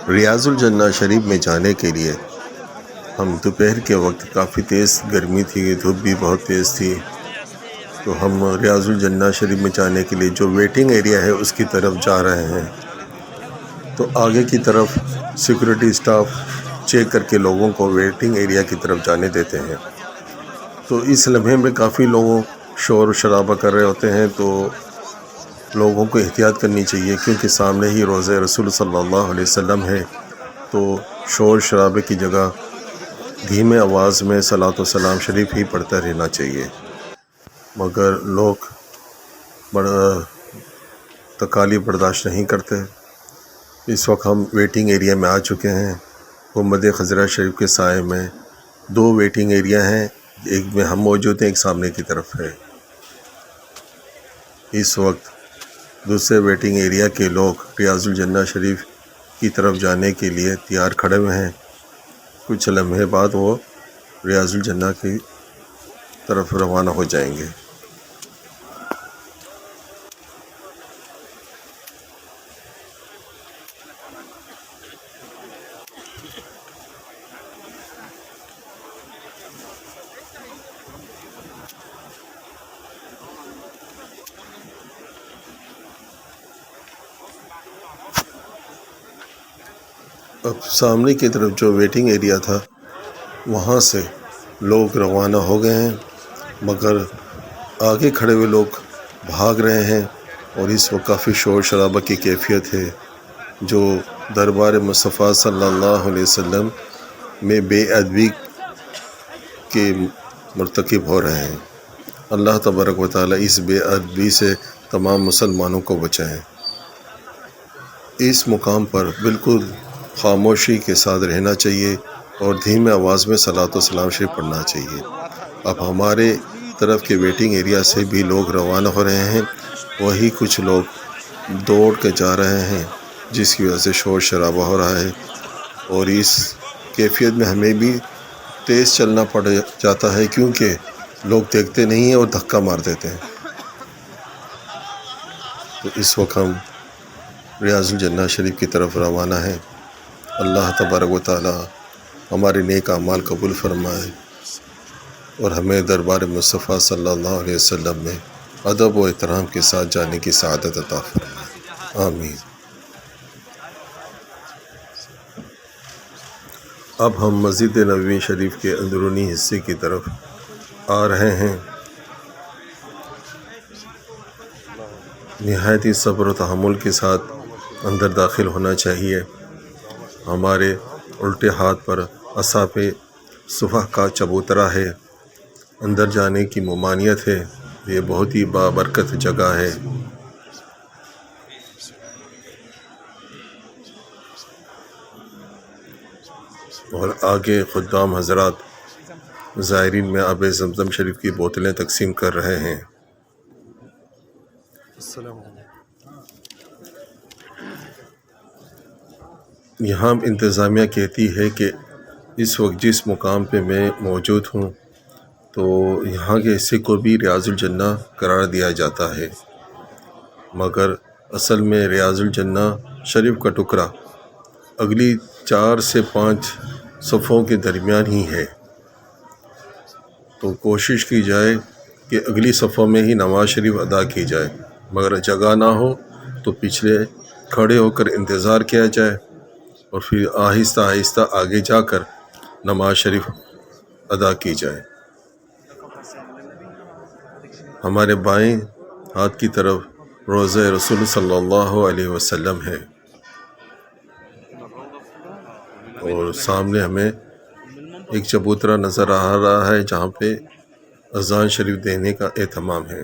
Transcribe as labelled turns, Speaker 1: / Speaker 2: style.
Speaker 1: ریاض الجنہ شریف میں جانے کے لیے ہم دوپہر کے وقت کافی تیز گرمی تھی، دھوپ بھی بہت تیز تھی، تو ہم ریاض الجنہ شریف میں جانے کے لیے جو ویٹنگ ایریا ہے اس کی طرف جا رہے ہیں۔ تو آگے کی طرف سیکورٹی اسٹاف چیک کر کے لوگوں کو ویٹنگ ایریا کی طرف جانے دیتے ہیں۔ تو اس لمحے میں کافی لوگوں شور و شرابہ کر رہے ہوتے ہیں، تو لوگوں کو احتیاط کرنی چاہیے، کیونکہ سامنے ہی روضہ رسول صلی اللہ علیہ وسلم ہے، تو شور شرابے کی جگہ دھیمے آواز میں صلاۃ و سلام شریف ہی پڑھتا رہنا چاہیے۔ مگر لوگ بڑا تکالیف برداشت نہیں کرتے۔ اس وقت ہم ویٹنگ ایریا میں آ چکے ہیں۔ گنبد خضرا شریف کے سائے میں 2 ویٹنگ ایریا ہیں، ایک میں ہم موجود ہیں، ایک سامنے کی طرف ہے۔ اس وقت دوسرے ویٹنگ ایریا کے لوگ ریاض الجنہ شریف کی طرف جانے کے لیے تیار کھڑے ہوئے ہیں۔ کچھ لمحے بعد وہ ریاض الجنہ کی طرف روانہ ہو جائیں گے۔ اب سامنے کی طرف جو ویٹنگ ایریا تھا وہاں سے لوگ روانہ ہو گئے ہیں، مگر آگے کھڑے ہوئے لوگ بھاگ رہے ہیں، اور اس وقت کافی شور شرابہ کی کیفیت ہے، جو دربار مصطفیٰ صلی اللہ علیہ وسلم میں بے ادبی کے مرتکب ہو رہے ہیں۔ اللہ تبارک و تعالیٰ اس بے ادبی سے تمام مسلمانوں کو بچائیں۔ اس مقام پر بالکل خاموشی کے ساتھ رہنا چاہیے اور دھیمے آواز میں صلاۃ و سلام شریف پڑھنا چاہیے۔ اب ہمارے طرف کے ویٹنگ ایریا سے بھی لوگ روانہ ہو رہے ہیں، وہی کچھ لوگ دوڑ کے جا رہے ہیں، جس کی وجہ سے شور شرابہ ہو رہا ہے، اور اس کیفیت میں ہمیں بھی تیز چلنا پڑ جاتا ہے، کیونکہ لوگ دیکھتے نہیں ہیں اور دھکا مار دیتے ہیں۔ تو اس وقت ہم ریاض الجنہ شریف کی طرف روانہ ہیں۔ اللہ تبارک و تعالی ہمارے نیک اعمال قبول فرمائے اور ہمیں دربار مصطفیٰ صلی اللہ علیہ وسلم میں ادب و احترام کے ساتھ جانے کی سعادت عطا فرمائے، آمین۔ اب ہم مسجد نبوی شریف کے اندرونی حصے کی طرف آ رہے ہیں۔ نہایت ہی صبر و تحمل کے ساتھ اندر داخل ہونا چاہیے۔ ہمارے الٹے ہاتھ پر اصحاب صفح کا چبوترا ہے، اندر جانے کی ممانعت ہے۔ یہ بہت ہی بابرکت جگہ ہے۔ اور آگے خدام حضرات زائرین میں آب زمزم شریف کی بوتلیں تقسیم کر رہے ہیں۔ یہاں انتظامیہ کہتی ہے کہ اس وقت جس مقام پہ میں موجود ہوں، تو یہاں کے حصے کو بھی ریاض الجنہ قرار دیا جاتا ہے، مگر اصل میں ریاض الجنہ شریف کا ٹکڑا اگلی 4 سے 5 صفوں کے درمیان ہی ہے۔ تو کوشش کی جائے کہ اگلی صفوں میں ہی نماز شریف ادا کی جائے، مگر جگہ نہ ہو تو پچھلے کھڑے ہو کر انتظار کیا جائے، اور پھر آہستہ آہستہ آگے جا کر نماز شریف ادا کی جائے۔ ہمارے بائیں ہاتھ کی طرف روضہ رسول صلی اللہ علیہ وسلم ہے، اور سامنے ہمیں ایک چبوترا نظر آ رہا ہے جہاں پہ اذان شریف دینے کا اہتمام ہے۔